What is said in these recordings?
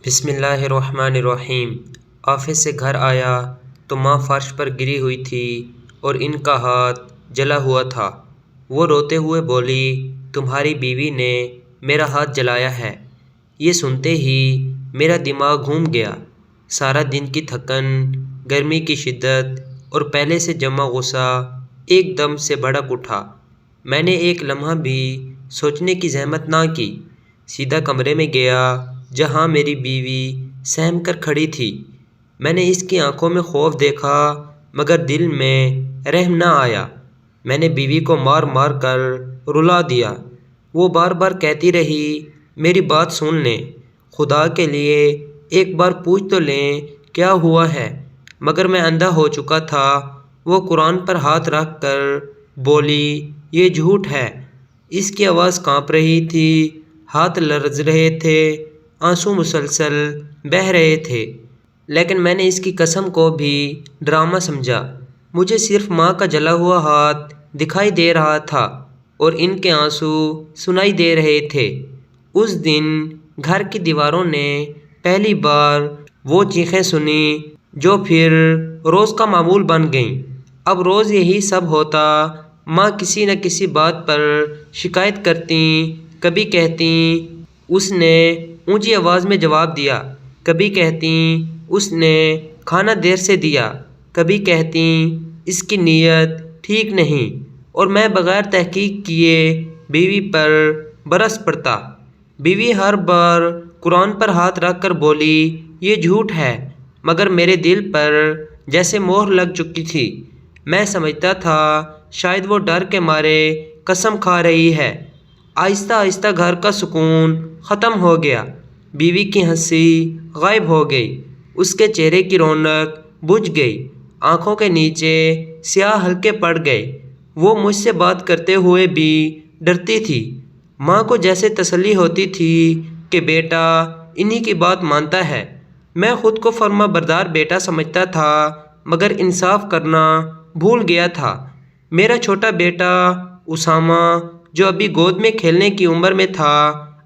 بسم اللہ الرحمن الرحیم۔ آفس سے گھر آیا تو ماں فرش پر گری ہوئی تھی اور ان کا ہاتھ جلا ہوا تھا۔ وہ روتے ہوئے بولی، تمہاری بیوی نے میرا ہاتھ جلایا ہے۔ یہ سنتے ہی میرا دماغ گھوم گیا۔ سارا دن کی تھکن، گرمی کی شدت اور پہلے سے جمع غصہ ایک دم سے بھڑک اٹھا۔ میں نے ایک لمحہ بھی سوچنے کی زحمت نہ کی، سیدھا کمرے میں گیا جہاں میری بیوی سہم کر کھڑی تھی۔ میں نے اس کی آنکھوں میں خوف دیکھا مگر دل میں رحم نہ آیا۔ میں نے بیوی کو مار مار کر رلا دیا۔ وہ بار بار کہتی رہی، میری بات سن لیں، خدا کے لیے ایک بار پوچھ تو لیں کیا ہوا ہے، مگر میں اندھا ہو چکا تھا۔ وہ قرآن پر ہاتھ رکھ کر بولی، یہ جھوٹ ہے۔ اس کی آواز کانپ رہی تھی، ہاتھ لرز رہے تھے، آنسو مسلسل بہہ رہے تھے، لیکن میں نے اس کی قسم کو بھی ڈرامہ سمجھا۔ مجھے صرف ماں کا جلا ہوا ہاتھ دکھائی دے رہا تھا اور ان کے آنسو سنائی دے رہے تھے۔ اس دن گھر کی دیواروں نے پہلی بار وہ چیخیں سنی جو پھر روز کا معمول بن گئیں۔ اب روز یہی سب ہوتا۔ ماں کسی نہ کسی بات پر شکایت کرتیں، کبھی کہتیں اس نے اونچی آواز میں جواب دیا، کبھی کہتیں اس نے کھانا دیر سے دیا، کبھی کہتیں اس کی نیت ٹھیک نہیں، اور میں بغیر تحقیق کیے بیوی پر برس پڑتا۔ بیوی ہر بار قرآن پر ہاتھ رکھ کر بولی، یہ جھوٹ ہے، مگر میرے دل پر جیسے مہر لگ چکی تھی۔ میں سمجھتا تھا شاید وہ ڈر کے مارے قسم کھا رہی ہے۔ آہستہ آہستہ گھر کا سکون ختم ہو گیا۔ بیوی کی ہنسی غائب ہو گئی، اس کے چہرے کی رونق بجھ گئی، آنکھوں کے نیچے سیاہ حلقے پڑ گئے۔ وہ مجھ سے بات کرتے ہوئے بھی ڈرتی تھی۔ ماں کو جیسے تسلی ہوتی تھی کہ بیٹا انہی کی بات مانتا ہے۔ میں خود کو فرما بردار بیٹا سمجھتا تھا، مگر انصاف کرنا بھول گیا تھا۔ میرا چھوٹا بیٹا اسامہ، جو ابھی گود میں کھیلنے کی عمر میں تھا،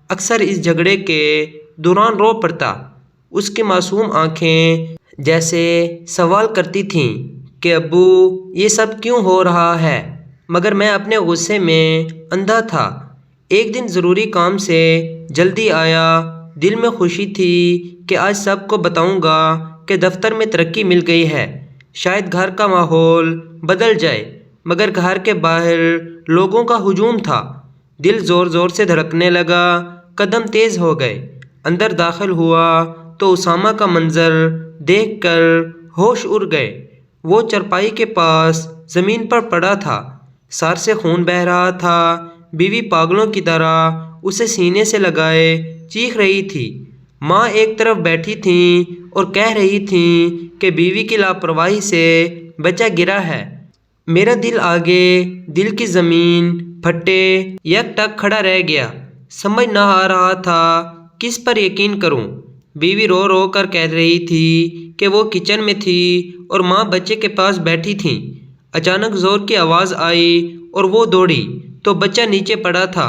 اکثر اس جھگڑے کے دوران رو پڑتا۔ اس کی معصوم آنکھیں جیسے سوال کرتی تھیں کہ ابو یہ سب کیوں ہو رہا ہے، مگر میں اپنے غصے میں اندھا تھا۔ ایک دن ضروری کام سے جلدی آیا، دل میں خوشی تھی کہ آج سب کو بتاؤں گا کہ دفتر میں ترقی مل گئی ہے، شاید گھر کا ماحول بدل جائے، مگر گھر کے باہر لوگوں کا ہجوم تھا۔ دل زور زور سے دھڑکنے لگا، قدم تیز ہو گئے۔ اندر داخل ہوا تو اسامہ کا منظر دیکھ کر ہوش اڑ گئے۔ وہ چرپائی کے پاس زمین پر پڑا تھا، سر سے خون بہہ رہا تھا۔ بیوی پاگلوں کی طرح اسے سینے سے لگائے چیخ رہی تھی۔ ماں ایک طرف بیٹھی تھیں اور کہہ رہی تھیں کہ بیوی کی لاپرواہی سے بچہ گرا ہے۔ میرا دل آگے دل کی زمین پھٹے یک ٹک کھڑا رہ گیا۔ سمجھ نہ آ رہا تھا کس پر یقین کروں۔ بیوی رو رو کر کہہ رہی تھی کہ وہ کچن میں تھی اور ماں بچے کے پاس بیٹھی تھیں۔ اچانک زور کی آواز آئی اور وہ دوڑی تو بچہ نیچے پڑا تھا۔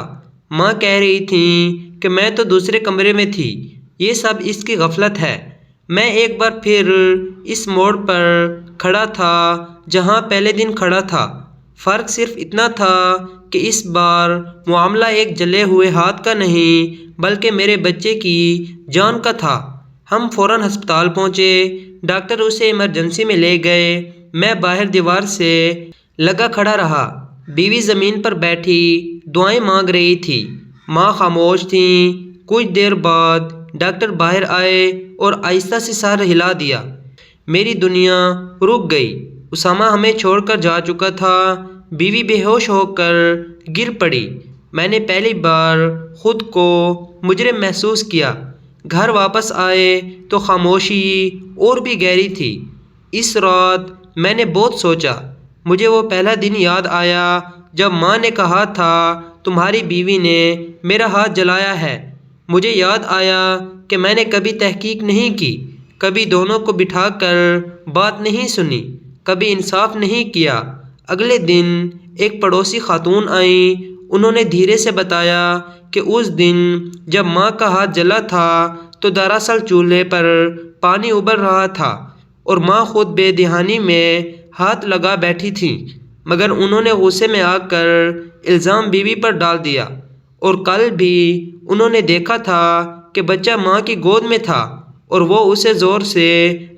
ماں کہہ رہی تھیں کہ میں تو دوسرے کمرے میں تھی، یہ سب اس کی غفلت ہے۔ میں ایک بار پھر اس موڑ پر کھڑا تھا جہاں پہلے دن کھڑا تھا۔ فرق صرف اتنا تھا کہ اس بار معاملہ ایک جلے ہوئے ہاتھ کا نہیں بلکہ میرے بچے کی جان کا تھا۔ ہم فوراً ہسپتال پہنچے، ڈاکٹر اسے ایمرجنسی میں لے گئے۔ میں باہر دیوار سے لگا کھڑا رہا۔ بیوی زمین پر بیٹھی دعائیں مانگ رہی تھی۔ ماں خاموش تھیں۔ کچھ دیر بعد ڈاکٹر باہر آئے اور آہستہ سے سر ہلا دیا۔ میری دنیا رک گئی۔ اسامہ ہمیں چھوڑ کر جا چکا تھا۔ بیوی بے ہوش ہو کر گر پڑی۔ میں نے پہلی بار خود کو مجرم محسوس کیا۔ گھر واپس آئے تو خاموشی اور بھی گہری تھی۔ اس رات میں نے بہت سوچا۔ مجھے وہ پہلا دن یاد آیا جب ماں نے کہا تھا تمہاری بیوی نے میرا ہاتھ جلایا ہے۔ مجھے یاد آیا کہ میں نے کبھی تحقیق نہیں کی، کبھی دونوں کو بٹھا کر بات نہیں سنی، کبھی انصاف نہیں کیا۔ اگلے دن ایک پڑوسی خاتون آئیں۔ انہوں نے دھیرے سے بتایا کہ اس دن جب ماں کا ہاتھ جلا تھا تو دراصل چولہے پر پانی ابل رہا تھا اور ماں خود بے دہانی میں ہاتھ لگا بیٹھی تھیں، مگر انہوں نے غصے میں آ کر الزام بیوی پر ڈال دیا۔ اور کل بھی انہوں نے دیکھا تھا کہ بچہ ماں کی گود میں تھا اور وہ اسے زور سے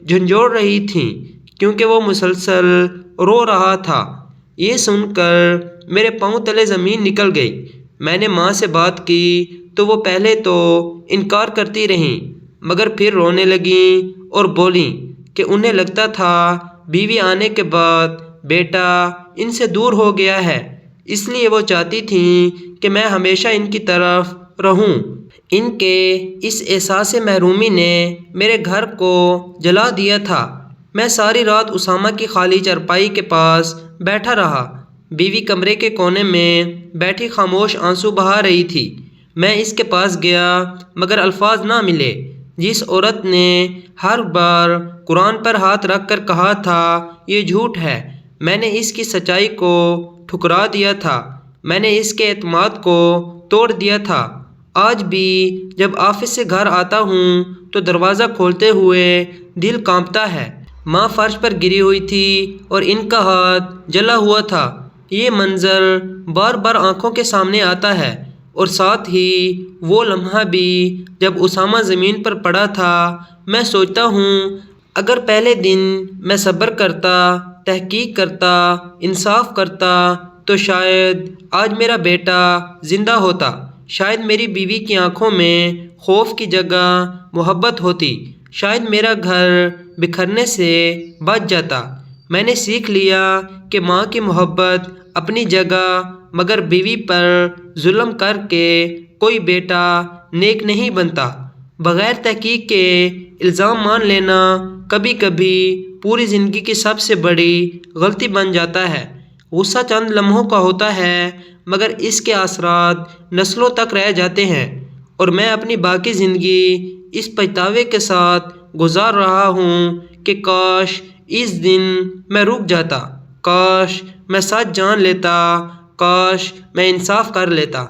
جھنجھوڑ رہی تھیں کیونکہ وہ مسلسل رو رہا تھا۔ یہ سن کر میرے پاؤں تلے زمین نکل گئی۔ میں نے ماں سے بات کی تو وہ پہلے تو انکار کرتی رہیں، مگر پھر رونے لگیں اور بولیں کہ انہیں لگتا تھا بیوی آنے کے بعد بیٹا ان سے دور ہو گیا ہے، اس لیے وہ چاہتی تھیں کہ میں ہمیشہ ان کی طرف رہوں۔ ان کے اس احساس محرومی نے میرے گھر کو جلا دیا تھا۔ میں ساری رات اسامہ کی خالی چارپائی کے پاس بیٹھا رہا۔ بیوی کمرے کے کونے میں بیٹھی خاموش آنسو بہا رہی تھی۔ میں اس کے پاس گیا مگر الفاظ نہ ملے۔ جس عورت نے ہر بار قرآن پر ہاتھ رکھ کر کہا تھا یہ جھوٹ ہے، میں نے اس کی سچائی کو ٹھکرا دیا تھا، میں نے اس کے اعتماد کو توڑ دیا تھا۔ آج بھی جب آفس سے گھر آتا ہوں تو دروازہ کھولتے ہوئے دل کانپتا ہے۔ ماں فرش پر گری ہوئی تھی اور ان کا ہاتھ جلا ہوا تھا۔ یہ منظر بار بار آنکھوں کے سامنے آتا ہے، اور ساتھ ہی وہ لمحہ بھی جب اسامہ زمین پر پڑا تھا۔ میں سوچتا ہوں اگر پہلے دن میں صبر کرتا، تحقیق کرتا، انصاف کرتا تو شاید آج میرا بیٹا زندہ ہوتا، شاید میری بیوی کی آنکھوں میں خوف کی جگہ محبت ہوتی، شاید میرا گھر بکھرنے سے بچ جاتا۔ میں نے سیکھ لیا کہ ماں کی محبت اپنی جگہ، مگر بیوی پر ظلم کر کے کوئی بیٹا نیک نہیں بنتا۔ بغیر تحقیق کے الزام مان لینا کبھی کبھی پوری زندگی کی سب سے بڑی غلطی بن جاتا ہے۔ غصہ چند لمحوں کا ہوتا ہے مگر اس کے اثرات نسلوں تک رہ جاتے ہیں، اور میں اپنی باقی زندگی اس پچھتاوے کے ساتھ گزار رہا ہوں کہ کاش اس دن میں رک جاتا، کاش میں سچ جان لیتا، کاش میں انصاف کر لیتا۔